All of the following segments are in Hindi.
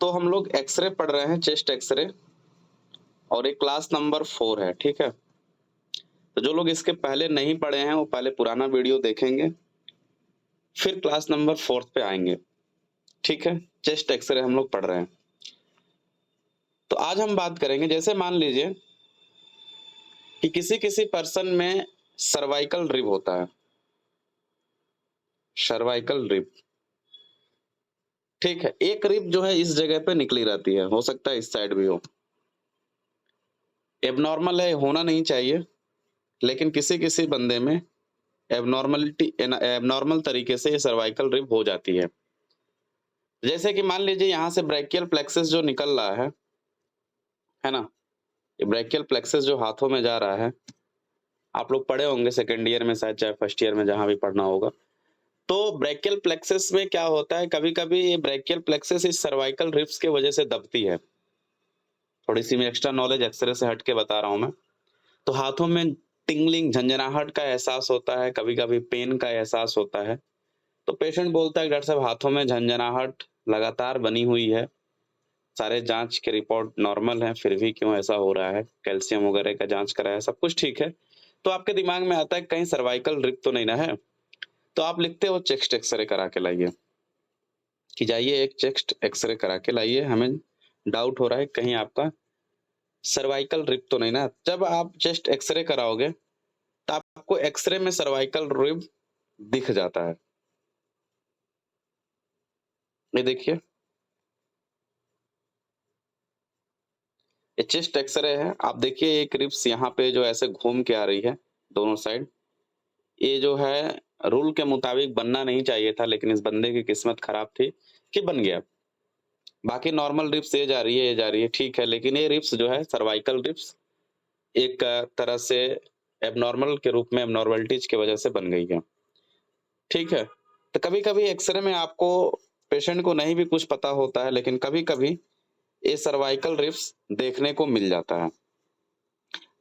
तो हम लोग एक्सरे पढ़ रहे हैं, चेस्ट एक्सरे, और ये क्लास नंबर 4 है, ठीक है। तो जो लोग इसके पहले नहीं पढ़े हैं वो पहले पुराना वीडियो देखेंगे, फिर क्लास नंबर 4 पे आएंगे, ठीक है। चेस्ट एक्सरे हम लोग पढ़ रहे हैं। तो आज हम बात करेंगे, जैसे मान लीजिए कि किसी किसी पर्सन में सर्वाइकल रिब होता है, सर्वाइकल रिब, ठीक है। एक रिब जो है इस जगह पे निकली रहती है, हो सकता है इस साइड भी हो। एबनॉर्मल है, होना नहीं चाहिए, लेकिन किसी किसी बंदे में एबनॉर्मल तरीके से ये सर्वाइकल रिब हो जाती है। जैसे कि मान लीजिए यहाँ से ब्रैकियल प्लेक्सस जो निकल रहा है ना, ये ब्रैकियल प्लेक्सस जो हाथों में जा रहा है, आप लोग पढ़े होंगे सेकेंड ईयर में शायद, चाहे फर्स्ट ईयर में, जहां भी पढ़ना होगा। तो ब्रैकियल प्लेक्सस में क्या होता है, कभी कभी ये ब्रैकियल प्लेक्सस इस सर्वाइकल रिब्स की वजह से दबती है। थोड़ी सी मैं एक्स्ट्रा नॉलेज एक्सरे से हट के बता रहा हूं मैं। तो हाथों में टिंगलिंग, झंझनाहट का एहसास होता है, कभी कभी पेन का एहसास होता है। तो पेशेंट बोलता है डॉक्टर साहब हाथों में झंझनाहट लगातार बनी हुई है, सारे जांच के रिपोर्ट नॉर्मल है, फिर भी क्यों ऐसा हो रहा है, कैल्शियम वगैरह का जांच कराया, सब कुछ ठीक है। तो आपके दिमाग में आता है कहीं सर्वाइकल रिब तो नहीं ना है। तो आप लिखते हो चेस्ट एक्सरे करा के लाइए, कि जाइए एक चेस्ट एक्सरे करा के लाइए, हमें डाउट हो रहा है कहीं आपका सर्वाइकल रिब तो नहीं ना। जब आप चेस्ट एक्सरे कराओगे तो आपको एक्सरे में सर्वाइकल रिब दिख जाता है। ये देखिए, ये चेस्ट एक्सरे है। आप देखिए एक रिब्स यहाँ पे जो ऐसे घूम के आ रही है दोनों साइड, ये जो है रूल के मुताबिक बनना नहीं चाहिए था, लेकिन इस बंदे की किस्मत खराब थी कि बन गया। बाकी नॉर्मल रिब्स ये जा रही है, ये जा रही है, ठीक है, लेकिन ये रिब्स जो है सर्वाइकल रिब्स एक तरह से एबनॉर्मल के रूप में, एबनॉर्मलिटीज की वजह से बन गई है, ठीक है। तो कभी कभी एक्सरे में आपको, पेशेंट को नहीं भी कुछ पता होता है, लेकिन कभी कभी ये सर्वाइकल रिब्स देखने को मिल जाता है।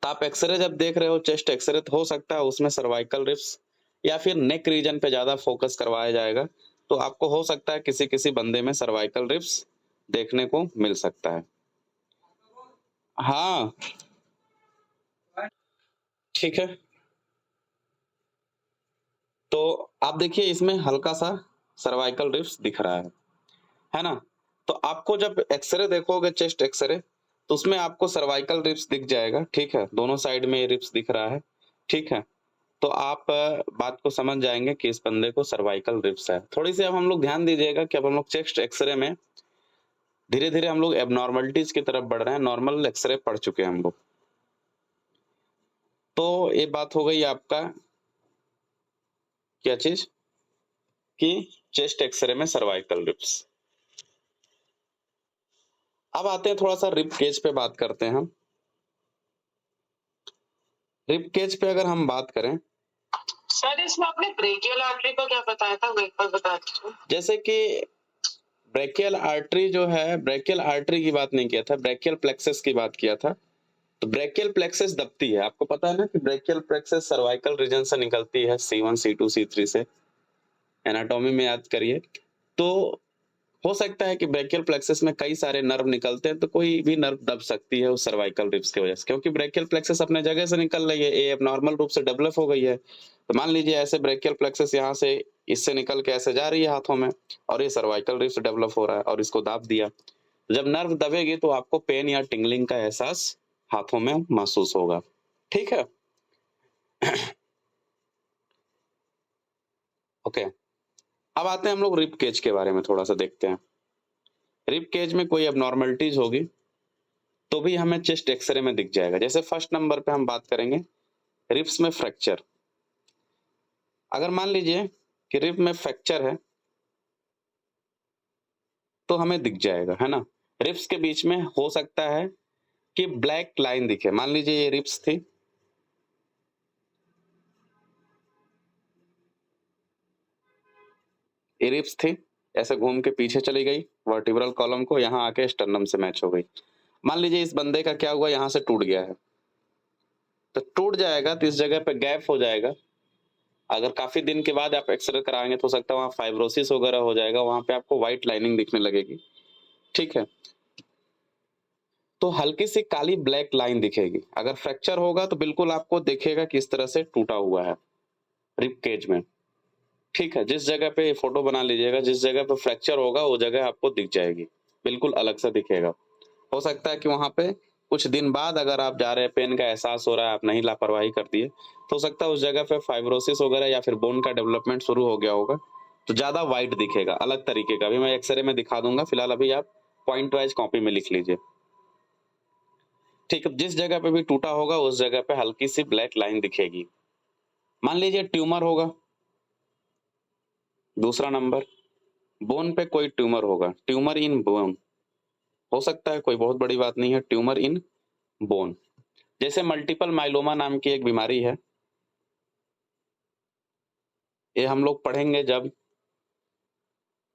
तो आप एक्सरे जब देख रहे हो, चेस्ट एक्सरे, तो हो सकता है उसमें सर्वाइकल रिब्स या फिर नेक रीजन पे ज्यादा फोकस करवाया जाएगा। तो आपको हो सकता है किसी किसी बंदे में सर्वाइकल रिब्स देखने को मिल सकता है। हाँ, ठीक है। तो आप देखिए इसमें हल्का सा सर्वाइकल रिब्स दिख रहा है ना। तो आपको जब एक्सरे देखोगे, चेस्ट एक्सरे, तो उसमें आपको सर्वाइकल रिब्स दिख जाएगा, ठीक है। दोनों साइड में ये रिब्स दिख रहा है, ठीक है। तो आप बात को समझ जाएंगे कि इस बंदे को सर्वाइकल रिब्स है। थोड़ी सी अब हम लोग ध्यान दीजिएगा कि अब हम लोग चेस्ट एक्सरे में धीरे धीरे हम लोग एबनॉर्मलिटीज की तरफ बढ़ रहे हैं। नॉर्मल एक्सरे पढ़ चुके हैं हम लोग। तो ये बात हो गई आपका, क्या चीज, कि चेस्ट एक्सरे में सर्वाइकल रिब्स। अब आते हैं थोड़ा सा रिब केज पे बात करते हैं हम। रिब केज पे अगर हम बात करें, सर इसमें आपने ब्रेकियल आर्टरी का क्या बताया था, वो एक बार बता दीजिए। जैसे कि ब्रेकियल आर्टरी जो है, ब्रेकियल आर्टरी की बात नहीं किया था, ब्रेकियल प्लेक्सस की बात किया था। तो ब्रेकियल प्लेक्सस दबती है, आपको पता है ना कि ब्रेकियल प्लेक्सस सर्वाइकल रीजन से निकलती है, C1 C2 C3 से, एनाटॉमी में याद करिए। तो हो सकता है कि ब्रेकियल प्लेक्सस में कई सारे नर्व निकलते हैं, तो कोई भी नर्व दब सकती है उस सर्वाइकल रिब्स की वजह से, क्योंकि ब्रेकियल प्लेक्सस अपने जगह से निकल रही है, ये एबनॉर्मल रूप से डेवलप हो गई है। तो मान लीजिए ऐसे ब्रेकियल प्लेक्सस यहाँ से, इससे निकल के ऐसे जा रही है हाथों में, और ये सर्वाइकल रिब्स डेवलप हो रहा है और इसको दाब दिया। जब नर्व दबेगी तो आपको पेन या टिंगलिंग का एहसास हाथों में महसूस होगा, ठीक है। ओके, अब आते हैं हम लोग रिब केज के बारे में थोड़ा सा देखते हैं। रिब केज में कोई एबनॉर्मलिटीज होगी तो भी हमें चेस्ट एक्सरे में दिख जाएगा। जैसे फर्स्ट नंबर पे हम बात करेंगे रिब्स में फ्रैक्चर। अगर मान लीजिए कि रिब में फ्रैक्चर है तो हमें दिख जाएगा, है ना। रिब्स के बीच में हो सकता है कि ब्लैक लाइन दिखे। मान लीजिए ये रिब्स थी, ये रिब्स थी, ऐसे घूम के पीछे चली गई वर्टिब्रल कॉलम को, यहाँ आके स्टर्नम से मैच हो गई। मान लीजिए इस बंदे का क्या हुआ, यहाँ से टूट गया है, तो टूट जाएगा तो इस जगह पे गैप हो जाएगा। अगर काफी दिन के बाद आप एक्सरे कराएंगे तो हो सकता है वहाँ फाइब्रोसिस वगैरह हो जाएगा, वहां पे आपको व्हाइट लाइनिंग दिखने लगेगी, ठीक है। तो हल्की सी काली ब्लैक लाइन दिखेगी। अगर फ्रैक्चर होगा तो बिल्कुल आपको दिखेगा किस तरह से टूटा हुआ है रिब केज में। ठीक है, जिस जगह पे फोटो बना लीजिएगा, जिस जगह पे फ्रैक्चर होगा वो जगह आपको दिख जाएगी, बिल्कुल अलग सा दिखेगा। हो सकता है कि वहां पे कुछ दिन बाद अगर आप जा रहे हैं, पेन का एहसास हो रहा है, आप नहीं लापरवाही कर दिए, तो हो सकता है उस जगह पे फाइब्रोसिस वगैरह या फिर बोन का डेवलपमेंट शुरू हो गया होगा, तो ज्यादा वाइट दिखेगा, अलग तरीके का। अभी मैं एक्सरे में दिखा दूंगा, फिलहाल अभी आप पॉइंट वाइज कॉपी में लिख लीजिए। ठीक है, जिस जगह पे भी टूटा होगा उस जगह पे हल्की सी ब्लैक लाइन दिखेगी। मान लीजिए ट्यूमर होगा, दूसरा नंबर, बोन पे कोई ट्यूमर होगा, ट्यूमर इन बोन हो सकता है, कोई बहुत बड़ी बात नहीं है, ट्यूमर इन बोन। जैसे मल्टीपल माइलोमा नाम की एक बीमारी है, ये हम लोग पढ़ेंगे जब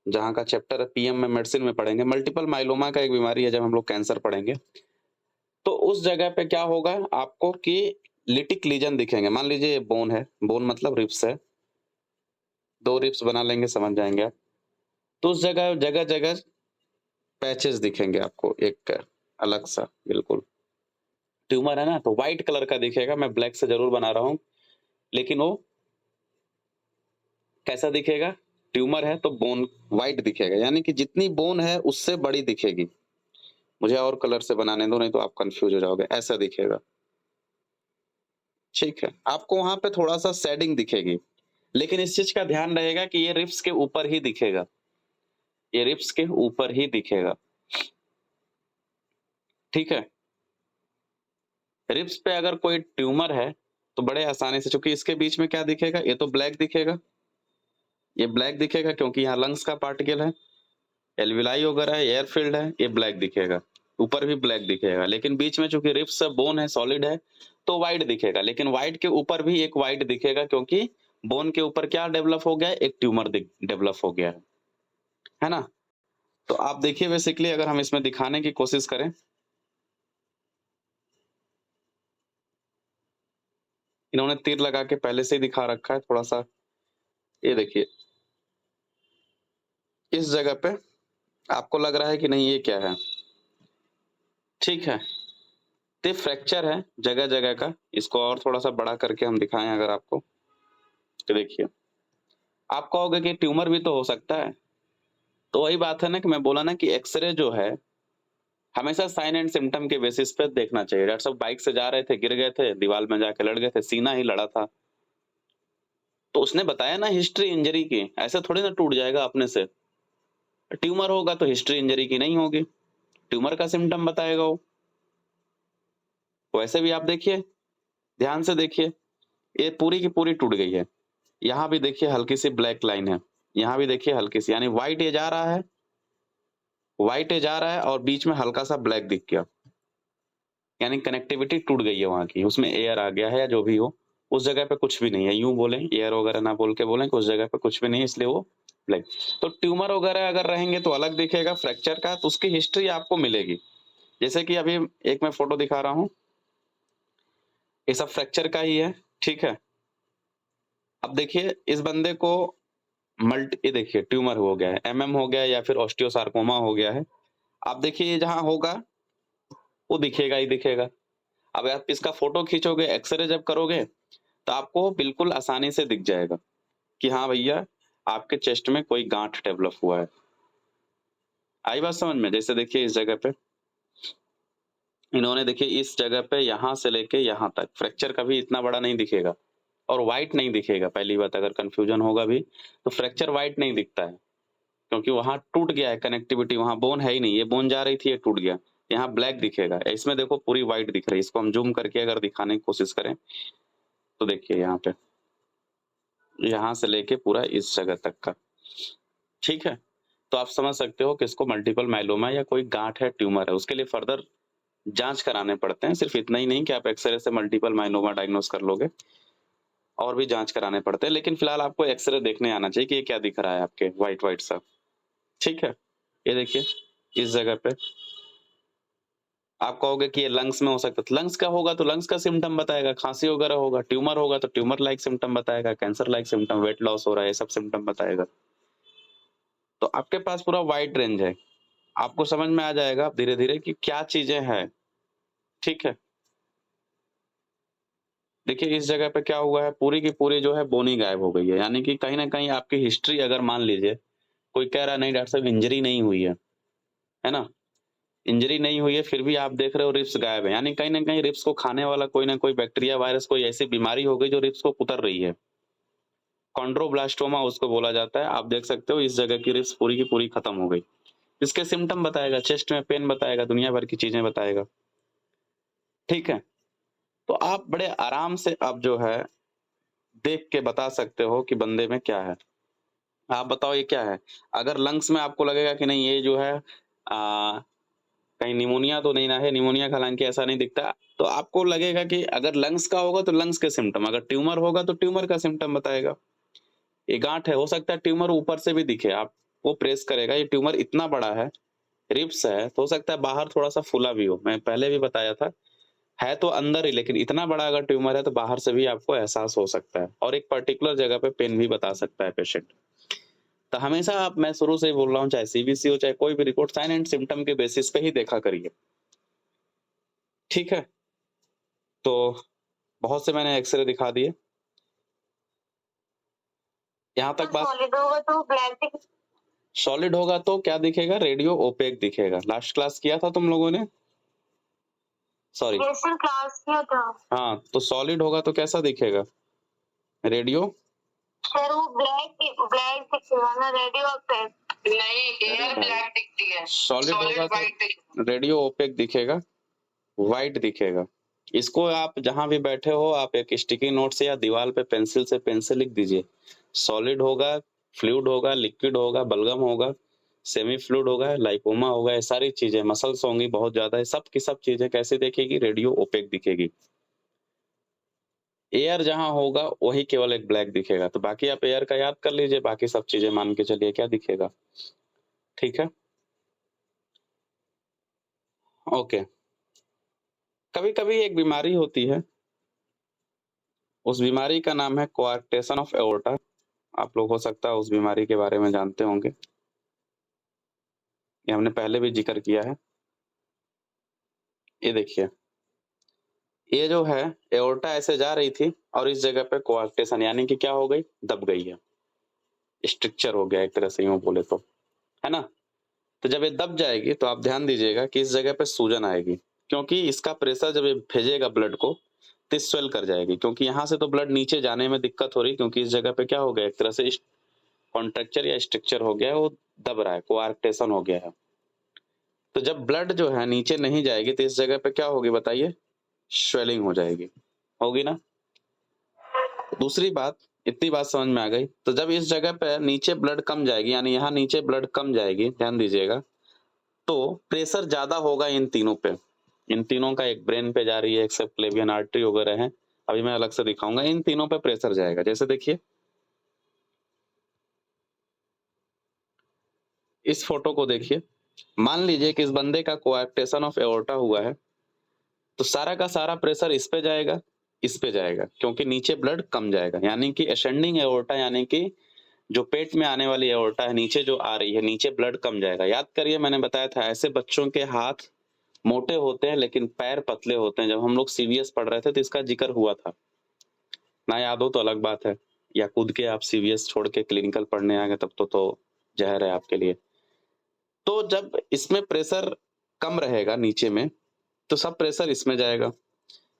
जहाँ का चैप्टर पीएम में मेडिसिन में पढ़ेंगे। मल्टीपल माइलोमा का एक बीमारी है, जब हम लोग कैंसर पढ़ेंगे तो उस जगह पे क्या होगा आपको कि लिटिक लीजन दिखेंगे। मान लीजिए बोन है, बोन मतलब रिब्स है, दो रिब्स बना लेंगे, समझ जाएंगे आप। तो उस जगह जगह जगह पैचेस दिखेंगे आपको, एक अलग सा बिल्कुल ट्यूमर है ना, तो व्हाइट कलर का दिखेगा। मैं ब्लैक से जरूर बना रहा हूँ, लेकिन वो कैसा दिखेगा, ट्यूमर है तो बोन व्हाइट दिखेगा, यानी कि जितनी बोन है उससे बड़ी दिखेगी। मुझे और कलर से बनाने दो, नहीं तो आप कंफ्यूज हो जाओगे। ऐसा दिखेगा, ठीक है। आपको वहां पे थोड़ा सा शेडिंग दिखेगी, लेकिन इस चीज का ध्यान रहेगा कि ये रिब्स के ऊपर ही दिखेगा, ये रिब्स के ऊपर ही दिखेगा, ठीक है। रिब्स पे अगर कोई ट्यूमर है तो बड़े आसानी से, चूंकि इसके बीच में क्या दिखेगा, ये तो ब्लैक दिखेगा, ये ब्लैक दिखेगा क्योंकि यहाँ लंग्स का पार्टिकल है, एल्विलाई वगैरह है, एयरफील्ड है, ये ब्लैक दिखेगा, ऊपर भी ब्लैक दिखेगा। लेकिन बीच में चूंकि रिब्स बोन है, सॉलिड है, तो व्हाइट दिखेगा। लेकिन व्हाइट के ऊपर भी एक व्हाइट दिखेगा, क्योंकि बोन के ऊपर क्या डेवलप हो गया है, एक ट्यूमर डेवलप हो गया है ना। तो आप देखिए, बेसिकली अगर हम इसमें दिखाने की कोशिश करें, इन्होंने तीर लगा के पहले से ही दिखा रखा है थोड़ा सा, ये देखिए इस जगह पे आपको लग रहा है कि नहीं ये क्या है, ठीक है। तो फ्रैक्चर है जगह जगह का। इसको और थोड़ा सा बड़ा करके हम दिखाएं अगर आपको, तो देखिए आप कहोगे कि ट्यूमर भी तो हो सकता है। तो वही बात है ना कि मैं बोला ना कि एक्सरे जो है हमेशा साइन एंड सिम्टम के बेसिस पे देखना चाहिए। डॉक्टर साहब बाइक से जा रहे थे, गिर गए थे, दीवार में जाके लड़ गए थे, सीना ही लड़ा था, तो उसने बताया ना हिस्ट्री इंजरी की, ऐसे थोड़ी ना टूट जाएगा अपने से। ट्यूमर होगा तो हिस्ट्री इंजरी की नहीं होगी, ट्यूमर का सिम्टम बताएगा वो। वैसे भी आप देखिए, ध्यान से देखिए, ये पूरी की पूरी टूट गई है। यहाँ भी देखिए हल्की सी ब्लैक लाइन है, यहाँ भी देखिए हल्की सी, यानी व्हाइट ये जा रहा है, व्हाइट ये जा रहा है और बीच में हल्का सा ब्लैक दिख गया, यानी कनेक्टिविटी टूट गई है वहां की, उसमें एयर आ गया है या जो भी हो, उस जगह पे कुछ भी नहीं है। यूं बोलें, एयर वगैरह ना बोल के बोलें कि उस जगह पे कुछ भी नहीं है, इसलिए वो ब्लैक। तो ट्यूमर वगैरह अगर रहेंगे तो अलग दिखेगा, फ्रैक्चर का तो उसकी हिस्ट्री आपको मिलेगी। जैसे कि अभी एक मैं फोटो दिखा रहा हूँ, ये सब फ्रैक्चर का ही है, ठीक है। अब देखिए इस बंदे को ये देखिए ट्यूमर हो गया है, एमएम हो गया या फिर ऑस्टियोसार्कोमा हो गया है। आप देखिए जहां होगा वो दिखेगा ही दिखेगा। अब आप इसका फोटो खींचोगे, एक्सरे जब करोगे तो आपको बिल्कुल आसानी से दिख जाएगा कि हाँ भैया आपके चेस्ट में कोई गांठ डेवलप हुआ है। आई बात समझ में? जैसे देखिए इस जगह पे इन्होंने देखिए इस जगह पे यहाँ से लेके यहाँ तक फ्रैक्चर कभी इतना बड़ा नहीं दिखेगा और व्हाइट नहीं दिखेगा। पहली बात, अगर कंफ्यूजन होगा भी तो फ्रैक्चर व्हाइट नहीं दिखता है, क्योंकि वहां टूट गया है कनेक्टिविटी, वहां बोन है ही नहीं, ये बोन जा रही थी, ये टूट गया। यहाँ ब्लैक दिखेगा, इसमें देखो पूरी व्हाइट दिख रही है। इसको हम जूम करके अगर दिखाने की कोशिश करें तो देखिए यहाँ पे, यहाँ से लेके पूरा इस जगह तक का, ठीक है। तो आप समझ सकते हो कि इसको मल्टीपल माइलोमा या कोई गांठ है, ट्यूमर है। उसके लिए फर्दर जांच कराने पड़ते हैं, सिर्फ इतना ही नहीं कि आप एक्सरे से मल्टीपल माइलोमा डायग्नोस कर लोगे, और भी जांच कराने पड़ते हैं। लेकिन फिलहाल आपको एक्सरे देखने आना चाहिए कि ये क्या दिख रहा है आपके व्हाइट व्हाइट सा, ठीक है। ये देखिए इस जगह पे आप कहोगे कि ये लंग्स में हो सकता है, तो लंग्स का होगा तो लंग्स का सिम्टम बताएगा, खांसी वगैरह होगा। ट्यूमर होगा तो ट्यूमर लाइक सिम्टम बताएगा, cancer like symptom, weight loss हो रहा है, ये सब सिम्टम बताएगा। तो आपके पास पूरा वाइड रेंज है, आपको समझ में आ जाएगा धीरे-धीरे कि क्या चीज़ें हैं, ठीक है? देखिए इस जगह पे क्या हुआ है, पूरी की पूरी जो है बोनी गायब हो गई है, यानी कि कहीं न कहीं आपकी हिस्ट्री अगर मान लीजिए, कोई कह रहा है नहीं डॉक्टर साहब इंजरी नहीं हुई है ना? इंजरी नहीं हुई है फिर भी आप देख रहे हो रिब्स गायब है, यानी कहीं न कहीं रिब्स को खाने वाला कोई न कोई बैक्टीरिया, वायरस कोई ऐसी बीमारी हो गई जो रिब्स को कुतर रही है। कॉन्ड्रोब्लास्टोमा उसको बोला जाता है, आप देख सकते हो इस जगह की रिब्स पूरी की पूरी खत्म हो गई। इसके सिम्पटम बताएगा, चेस्ट में पेन बताएगा, दुनिया भर की चीज़ें बताएगा। ठीक है? तो आप बड़े आराम से अब जो है, देख के बता सकते हो कि बंदे में क्या है। आप बताओ ये क्या है? अगर लंग्स में आपको लगेगा कि नहीं ये जो है कहीं निमोनिया तो नहीं ना है, निमोनिया का हालाँकि ऐसा नहीं दिखता, तो आपको लगेगा कि अगर लंग्स का होगा तो लंग्स के सिम्पटम, अगर ट्यूमर होगा तो ट्यूमर का सिम्पटम बताएगा। ये गाँठ है, हो सकता है ट्यूमर ऊपर से भी दिखे, आप वो प्रेस करेगा, ये ट्यूमर इतना बड़ा है, रिब्स है, तो हो सकता है बाहर थोड़ा-सा फूला भी हो। मैं पहले भी बताया था, है तो अंदर ही लेकिन इतना बड़ा अगर ट्यूमर है तो बाहर से भी आपको एहसास हो सकता है और एक पर्टिकुलर जगह पे पेन भी बता सकता है पेशेंट। तो हमेशा आप मैं शुरू से ही बोल रहा हूँ चाहे सीबीसी हो चाहे कोई भी रिपोर्ट साइन एंड सिम्पटम के बेसिस पे ही देखा करिए। ठीक है? तो बहुत से मैंने एक्स-रे दिखा दिए। यहाँ तक बात सॉलिड होगा तो ब्लैक दिख सॉलिड होगा तो क्या दिखेगा? रेडियो ओपेक दिखेगा। लास्ट क्लास किया था तुम लोगों ने? सॉरी। यस सर क्लास किया था। हाँ, तो सॉलिड होगा तो कैसा दिखेगा? रेडियो सर वो ब्लैक दिखेगा ना रेडियो ऑपेक। नहीं एयर ब्लैक दिखती है। सॉलिड होगा व्हाइट तो दिखेगा। रेडियो ओपेक दिखेगा, व्हाइट दिखेगा। इसको आप जहाँ भी बैठे हो आप एक स्टिकी नोट से या दीवार पे पेंसिल से पेन से लिख दीजिए। सॉलिड होगा, फ्लूइड होगा, लिक्विड होगा, बलगम होगा, सेमी फ्लूइड होगा, लाइपोमा होगा, ये सारी चीज़ें मसल्स होंगी बहुत ज़्यादा, ये सब की सब चीज़ें कैसे दिखेगी? रेडियो ओपेक दिखेगी। एयर जहाँ होगा वही केवल एक ब्लैक दिखेगा, तो बाकी आप एयर का याद कर लीजिए, बाकी सब चीज़ें मान के चलिए क्या दिखेगा। ठीक है? ओके। कभी-कभी एक बीमारी होती है, उस बीमारी का नाम है कोआर्क्टेशन ऑफ एओर्टा। आप लोग हो सकता है उस बीमारी के बारे में जानते होंगे। ये हमने पहले भी ज़िक्र किया है। ये देखिए, ये जो है एओर्टा ऐसे जा रही थी और इस जगह पे कोआर्क्टेशन यानी कि क्या हो गई? दब गई है। स्ट्रक्चर हो गया एक तरह से यूँ बोले तो, है ना? तो जब ये दब जाएगी तो आप ध्यान दीजिएगा कि इस जगह पे सूजन आएगी, क्योंकि इसका प्रेशर जब ये भेजेगा ब्लड को, तो स्वेल कर जाएगी क्योंकि यहाँ से तो ब्लड नीचे जाने में दिक्कत हो रही क्योंकि इस जगह पे क्या हो गया एक तरह से कॉन्ट्रैक्चर या स्ट्रक्चर हो गया है, वो दब रहा है, कोआर्क्टेशन हो गया है। तो जब ब्लड जो है नीचे नहीं जाएगी तो इस जगह पे क्या होगी बताइए? स्वेलिंग हो जाएगी, होगी ना? दूसरी बात, इतनी बात समझ में आ गई, तो जब इस जगह पे नीचे ब्लड कम जाएगी यानी यहाँ नीचे ब्लड कम जाएगी, ध्यान दीजिएगा, तो प्रेशर ज़्यादा होगा इन तीनों पे। इन तीनों का एक ब्रेन पे जा रही है, एक सबक्लेवियन आर्टरी वगैरह है, अभी मैं अलग से दिखाऊँगा, इन तीनों पे प्रेशर जाएगा। जैसे देखिए, इस फोटो को देखिए, मान लीजिए कि इस बंदे का कोआर्क्टेशन ऑफ एओर्टा हुआ है, तो सारा का सारा प्रेशर इस पे जाएगा, इस पे जाएगा, क्योंकि नीचे ब्लड कम जाएगा, यानी कि असेंडिंग एओर्टा यानी कि जो पेट में आने वाली एओर्टा है, नीचे जो आ रही है, नीचे ब्लड कम जाएगा। याद करिए मैंने बताया था ऐसे बच्चों के हाथ मोटे होते हैं लेकिन पैर पतले होते हैं। जब हम लोग सीवीएस पढ़ रहे थे तो इसका जिक्र हुआ था। ना याद हो तो अलग बात है, या कूद के आप सीवीएस छोड़ के क्लिनिकल पढ़ने आ गए तब तो ज़हर है आपके लिए। तो जब इसमें प्रेशर कम रहेगा नीचे में, तो सब प्रेशर इसमें जाएगा।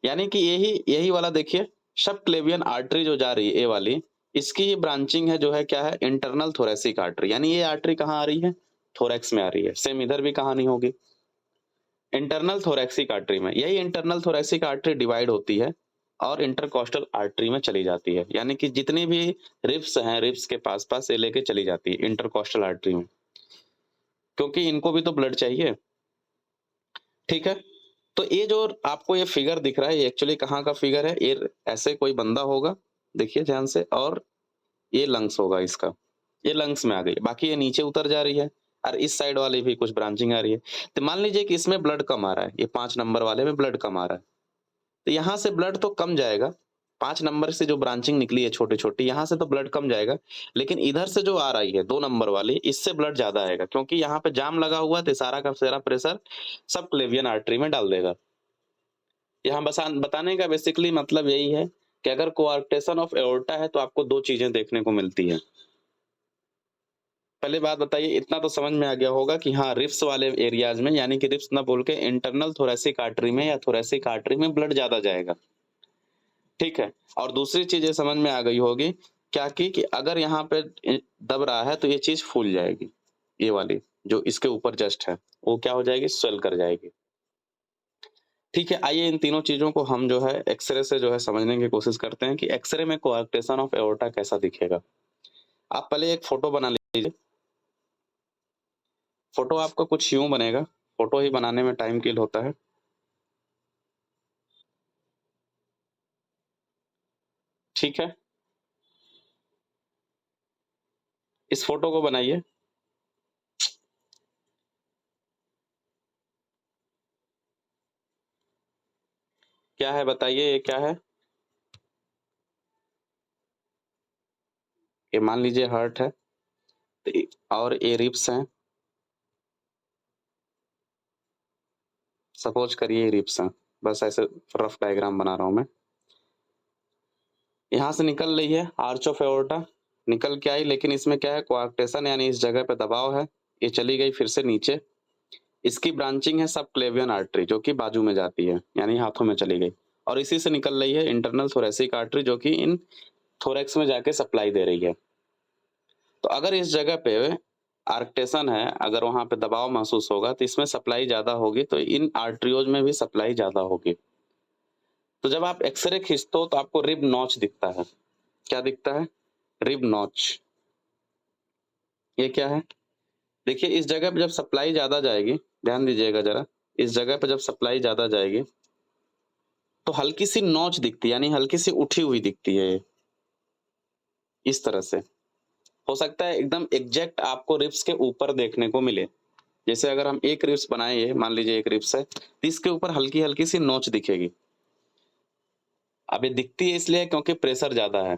यानी कि यही यही वाला देखिए, सबक्लेवियन आर्टरी जो जा रही है, ए वाली, इसकी ये ब्रांचिंग है जो है क्या है? इंटरनल थोरैसिक आर्टरी, यानी ये आर्टरी कहाँ आ रही है? थोरैक्स में आ रही है। सेम इधर भी कहानी होगी, इंटरनल थोरैसिक आर्टरी में। यही इंटरनल थोरैसिक आर्टरी डिवाइड होती है और इंटरकॉस्टल आर्टरी में चली जाती है, यानी कि जितनी भी रिब्स हैं, रिब्स के पास-पास ये लेके चली जाती है इंटरकॉस्टल आर्टरी में, क्योंकि इनको भी तो ब्लड चाहिए। ठीक है? तो ये जो आपको ये फिगर दिख रहा है, ये एक्चुअली कहाँ का फिगर है? ये ऐसे कोई बंदा होगा, देखिए ध्यान से, और ये लंग्स होगा इसका, ये लंग्स में आ गई, बाकी ये नीचे उतर जा रही है और इस साइड वाली भी कुछ ब्रांचिंग आ रही है। तो मान लीजिए कि इसमें ब्लड कम आ रहा है, ये 5 नंबर वाले में ब्लड कम आ रहा है, तो यहाँ से ब्लड तो कम जाएगा 5 नंबर से जो ब्रांचिंग निकली है छोटी-छोटी, यहाँ से तो ब्लड कम जाएगा, लेकिन इधर से जो आ रही है 2 नंबर वाली, इससे ब्लड ज़्यादा आएगा क्योंकि यहाँ पे जाम लगा हुआ है तो सारा का सारा प्रेशर सबक्लेवियन आर्टरी में डाल देगा। यहाँ बताने का बेसिकली मतलब यही है कि अगर कोआर्क्टेशन ऑफ एओर्टा है तो आपको 2 चीज़ें देखने को मिलती हैं। पहले बात बताइए, इतना तो समझ में आ गया होगा कि हाँ, रिब्स वाले एरियाज़ में, यानी कि रिब्स ना बोल के इंटरनल थोरैसिक आर्टरी में या थोरैसिक आर्टरी में ब्लड ज़्यादा जाएगा। ठीक है? और दूसरी चीज़ ये समझ में आ गई होगी क्या कि अगर यहाँ पे दब रहा है तो ये चीज़ फूल जाएगी। ये वाली जो इसके ऊपर जस्ट है, वो क्या हो जाएगी? स्वेल कर जाएगी। ठीक है, आइए इन तीनों चीज़ों को हम जो है एक्स-रे से जो है समझने की कोशिश करते हैं कि एक्स-रे में कोआर्क्टेशन ऑफ एओर्टा कैसा दिखेगा। आप पहले एक फ़ोटो बना लीजिए। फ़ोटो आपका कुछ यूँ बनेगा, फ़ोटो ही बनाने में टाइम किल होता है। ठीक है? इस फ़ोटो को बनाइए। क्या है बताइए, ये क्या है? ये मान लीजिए हार्ट है, तो और ये रिब्स हैं। सपोज़ करिए ये रिब्स हैं, बस ऐसे रफ डायग्राम बना रहा हूँ मैं। यहाँ से निकल रही है आर्च ऑफ एओर्टा, निकल के आई, लेकिन इसमें क्या है? कोआर्क्टेशन, यानी इस जगह पे दबाव है। ये चली गई फिर से नीचे। इसकी ब्रांचिंग है सबक्लेवियन आर्टरी, जो कि बाजू में जाती है, यानी हाथों में चली गई, और इसी से निकल रही है इंटरनल थोरैसिक आर्टरी, जो कि इन थोरैक्स में जाके सप्लाई दे रही है। तो अगर इस जगह पे आर्क्टेशन है, अगर वहाँ पे दबाव महसूस होगा तो इसमें सप्लाई ज़्यादा होगी, तो इन आर्टरियोज में भी सप्लाई ज़्यादा होगी। तो जब आप एक्स-रे खींचते हो तो आपको रिब नॉच दिखता है। क्या दिखता है? Rib notch. ये क्या है? देखिए इस जगह पे जब सप्लाई ज़्यादा जाएगी, ध्यान दीजिएगा ज़रा, इस जगह पे जब सप्लाई ज़्यादा जाएगी, तो हल्की-सी नॉच दिखती है, यानी हल्की-सी उठी हुई दिखती है ये, इस तरह से। हो सकता है एकदम एग्ज़ैक्ट आपको रिब्स के ऊपर देखने को मिले। जैसे अगर हम एक रिब्स बनाएँ, मान लीजिए एक रिब्स है, तो इसके ऊपर हल्की-हल्की सी नोच दिखेगी। अब ये दिखती है इसलिए क्योंकि प्रेशर ज़्यादा है।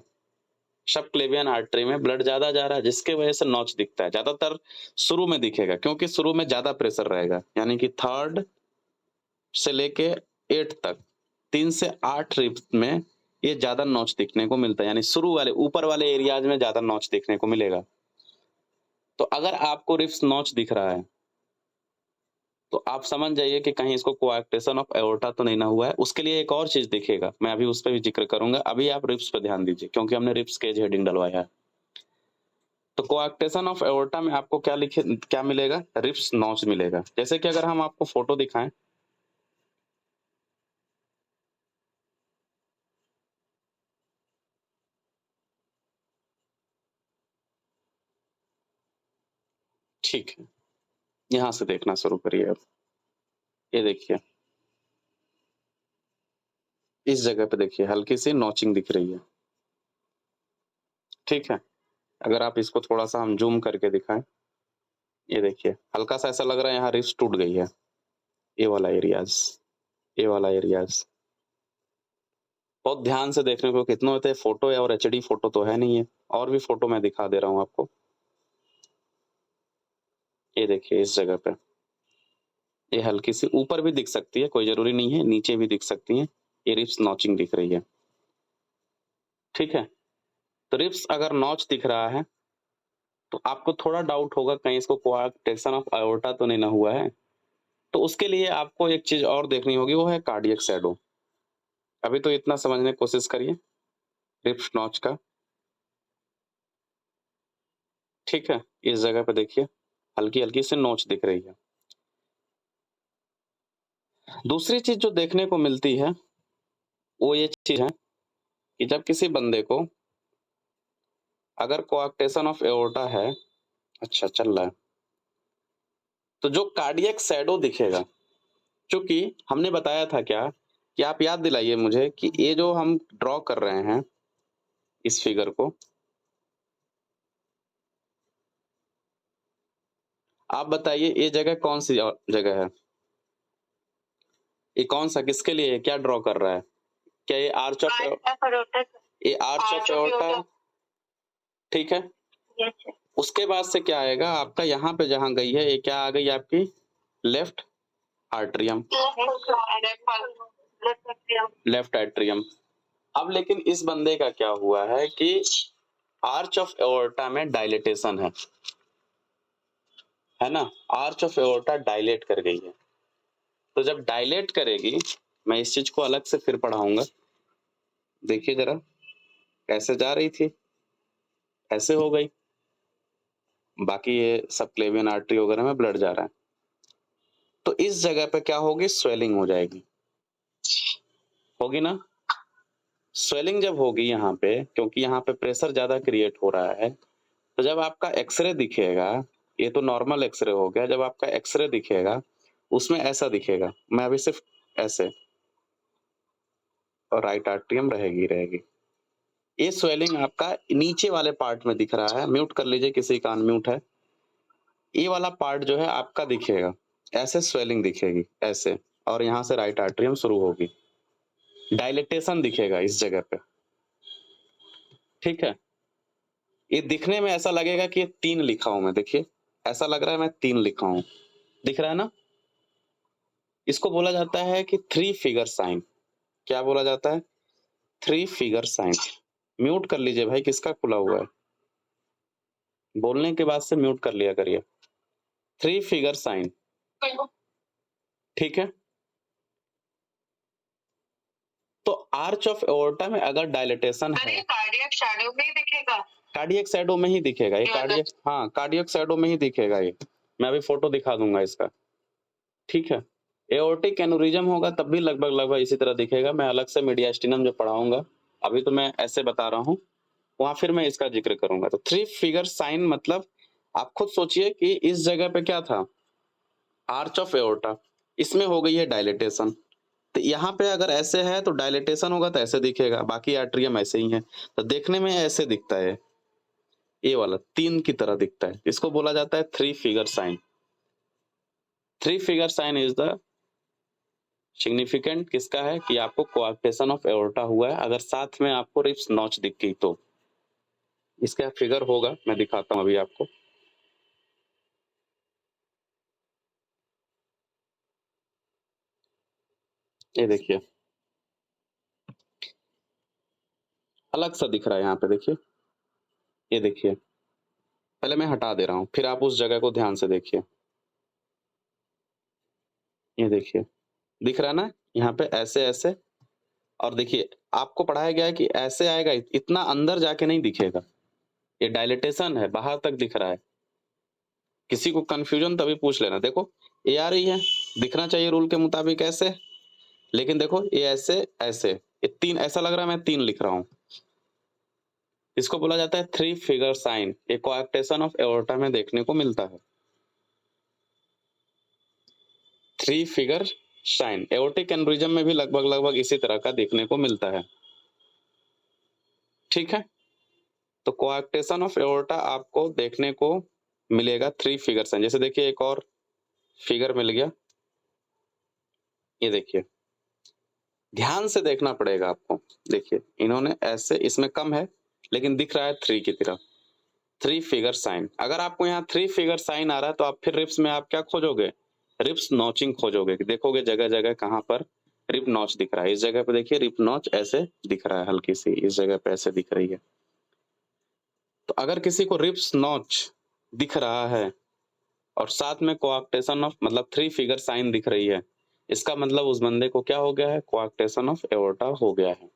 सबक्लेवियन आर्टरी में ब्लड ज़्यादा जा रहा है, जिसकी वजह से नोच दिखता है। ज़्यादातर शुरू में दिखेगा क्योंकि शुरू में ज़्यादा प्रेशर रहेगा, यानी कि 3rd से लेके 8th तक, 3 से 8 रिब्स में ये ज़्यादा नोच दिखने को मिलता है, यानी शुरू वाले ऊपर वाले एरियाज़ में ज़्यादा नोच देखने को मिलेगा। तो अगर आपको रिब्स नोच दिख रहा है, तो आप समझ जाइए कि कहीं इसको कोआर्क्टेशन ऑफ एओर्टा तो नहीं ना हुआ है। उसके लिए एक और चीज़ दिखेगा, मैं अभी उस पे भी ज़िक्र करूँगा। अभी आप रिब्स पे ध्यान दीजिए क्योंकि हमने रिब्स केज हेडिंग डलवाया है। तो कोआर्क्टेशन ऑफ एओर्टा में आपको क्या मिलेगा? रिब्स नॉच मिलेगा। जैसे कि अगर हम आपको फ़ोटो दिखाएँ, ठीक है, यहाँ से देखना शुरू करिए अब। ये देखिए, इस जगह पे देखिए हल्की-सी नॉचिंग दिख रही है। ठीक है? अगर आप इसको थोड़ा-सा हम ज़ूम करके दिखाएँ, ये देखिए, हल्का-सा ऐसा लग रहा है यहाँ रिब्स टूट गई है। ये वाला एरियाज़, ये वाला एरियाज़। बहुत ध्यान से देखने को कितने होते हैं, फ़ोटो है और एचडी फ़ोटो तो है नहीं है। और भी फ़ोटो मैं दिखा दे रहा हूँ आपको। ये देखिए इस जगह पे, ये हल्की-सी ऊपर भी दिख सकती है, कोई ज़रूरी नहीं है, नीचे भी दिख सकती हैं। ये रिब्स नॉचिंग दिख रही है। ठीक है? तो रिब्स अगर नॉच दिख रहा है, तो आपको थोड़ा डाउट होगा कहीं इसको कोआर्क्टेशन ऑफ अयोर्टा तो नहीं ना हुआ है। तो उसके लिए आपको एक चीज़ और देखनी होगी, वो है कार्डियक शैडो। अभी तो इतना समझने की कोशिश करिए, रिब्स नॉच का। ठीक है? इस जगह पे देखिए, हल्की-हल्की सी नोच दिख रही है। दूसरी चीज़ जो देखने को मिलती है, वो ये चीज़ है कि जब किसी बंदे को अगर कोआर्क्टेशन ऑफ एओर्टा है, अच्छा चल रहा है, तो जो कार्डियक शैडो दिखेगा, चूँकि हमने बताया था क्या कि आप याद दिलाइए मुझे कि ये जो हम ड्रॉ कर रहे हैं, इस फिगर को, आप बताइए ये जगह कौन-सी जगह है? ये कौन-सा किसके लिए है? क्या ड्रॉ कर रहा है? क्या ये आर्च ऑफ ये आर्च ऑफ एओर्टा, ठीक है। उसके बाद से क्या आएगा आपका, यहाँ पे जहाँ गई है ये क्या आ गई आपकी, लेफ्ट आर्ट्रियम, लेफ्ट एट्रियम। अब लेकिन इस बंदे का क्या हुआ है कि आर्च ऑफ एओर्टा में डायलेटेशन है ना, आर्च ऑफ एओर्टा डायलेट कर गई है। तो जब डायलेट करेगी, मैं इस चीज को अलग से फिर पढ़ाऊंगा, देखिए जरा कैसे जा रही थी, ऐसे हो गई, बाकी ये सबक्लेवियन आर्टरी वगैरह में ब्लड जा रहा है, तो इस जगह पे क्या होगी, स्वेलिंग हो जाएगी, होगी ना। स्वेलिंग जब होगी यहाँ पे, क्योंकि यहाँ पे प्रेशर ज्यादा क्रिएट हो रहा है, तो जब आपका एक्सरे दिखेगा, ये तो नॉर्मल एक्सरे हो गया, जब आपका एक्सरे दिखेगा उसमें ऐसा दिखेगा, मैं अभी सिर्फ ऐसे, और राइट आर्ट्रियम रहेगी। ये स्वेलिंग आपका नीचे वाले पार्ट में दिख रहा है, म्यूट कर लीजिए, किसी का अनम्यूट है। ये वाला पार्ट जो है आपका दिखेगा, ऐसे स्वेलिंग दिखेगी ऐसे, और यहाँ से राइट आर्ट्रियम शुरू होगी, डायलेटेशन दिखेगा इस जगह पे, ठीक है। ये दिखने में ऐसा लगेगा कि ये 3 लिखा हूं मैं, देखिए ऐसा लग रहा है मैं 3 लिखा हूं, दिख रहा है ना। इसको बोला जाता है कि 3 फिगर साइन। क्या बोला जाता है, 3 फिगर साइन। म्यूट कर लीजिए भाई, किसका खुला हुआ है, बोलने के बाद से म्यूट कर लिया करिए। 3 फिगर साइन, ठीक है। तो आर्च ऑफ एओर्टा में अगर डायलेटेशन है, कार्डियक शैडो में ही दिखेगा, कार्डियक शैडो में ही दिखेगा ये, कार्डियक, हाँ कार्डियक शैडो में ही दिखेगा ये, मैं अभी फोटो दिखा दूंगा इसका, ठीक है। एओर्टिक एनुरिज्म होगा तब भी लगभग इसी तरह दिखेगा, मैं अलग से मीडियास्टिनम जो पढ़ाऊंगा, अभी तो मैं ऐसे बता रहा हूँ, वहां फिर मैं इसका जिक्र करूंगा। तो 3 फिगर साइन मतलब आप खुद सोचिए कि इस जगह पे क्या था, आर्च ऑफ एओर्टा, इसमें हो गई है डायलेटेशन, तो यहाँ पे अगर ऐसे है तो डायलेटेशन होगा तो ऐसे दिखेगा, बाकी आर्ट्रियम ऐसे ही है, तो देखने में ऐसे दिखता है, ये वाला 3 की तरह दिखता है, इसको बोला जाता है 3 figure sign. 3 figure sign is the significant किसका है कि आपको कोआक्टेशन ऑफ एओर्टा हुआ है, अगर साथ में आपको रिप्स नॉच दिख गई तो इसका फिगर होगा, मैं दिखाता हूं अभी आपको। ये देखिए अलग सा दिख रहा है यहाँ पे, देखिए ये देखिए, पहले मैं हटा दे रहा हूँ, फिर आप उस जगह को ध्यान से देखिए, ये देखिए दिख रहा है ना, यहाँ पे ऐसे ऐसे, और देखिए आपको पढ़ाया गया है कि ऐसे आएगा, इतना अंदर जाके नहीं दिखेगा, ये डायलिटेशन है, बाहर तक दिख रहा है। किसी को कंफ्यूजन तभी पूछ लेना, देखो ये आ रही है, दिखना चाहिए रूल के मुताबिक ऐसे, लेकिन देखो ये ऐसे ऐसे, ये 3 ऐसा लग रहा है मैं 3 लिख रहा हूँ, इसको बोला जाता है 3 फिगर साइन, ये कोआक्टेशन ऑफ एओर्टा में देखने को मिलता है। 3 फिगर साइन एओर्टिक एन्युरिज्म में भी लगभग इसी तरह का देखने को मिलता है, ठीक है। तो कोआक्टेशन ऑफ एओर्टा आपको देखने को मिलेगा 3 फिगर साइन, जैसे देखिए एक और फिगर मिल गया, ये देखिए ध्यान से देखना पड़ेगा आपको, देखिए इन्होंने ऐसे, इसमें कम है लेकिन दिख रहा है 3 की तरह, 3 फिगर साइन। अगर आपको यहाँ 3 फिगर साइन आ रहा है तो आप फिर रिप्स में आप क्या खोजोगे, रिप्स नॉचिंग खोजोगे, देखोगे जगह जगह कहाँ पर रिप नॉच दिख रहा है, इस जगह पे देखिए रिप नॉच ऐसे दिख रहा है, हल्की सी इस जगह पे ऐसे दिख रही है। तो अगर किसी को रिप्स नॉच दिख रहा है और साथ में कोआक्टेशन ऑफ मतलब 3 फिगर साइन दिख रही है, इसका मतलब उस बंदे को क्या हो गया है, कोआक्टेशन ऑफ एओर्टा हो गया है।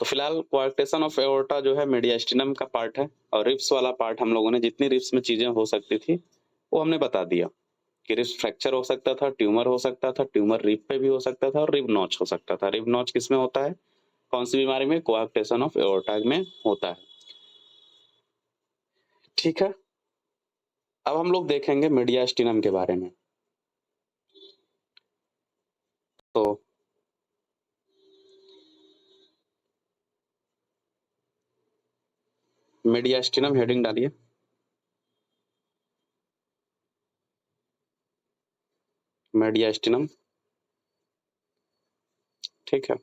तो फिलहाल कोआक्टेशन ऑफ एओर्टा जो है मीडियास्टिनम का पार्ट है, और रिप्स वाला पार्ट हम लोगों ने जितनी रिप्स में चीजें हो सकती थी वो हमने बता दिया, कि रिप्स फ्रैक्चर हो सकता था, ट्यूमर हो सकता था, ट्यूमर रिप पे भी हो सकता था, और रिब नॉच हो सकता था। रिब नॉच किस में होता है, कौन सी बीमारी में, कोआक्टेशन ऑफ एओर्टा में होता है, ठीक है। अब हम लोग देखेंगे मीडियास्टिनम के बारे में। तो मीडियास्टिनम हेडिंग डालिए, मीडियास्टिनम, ठीक है।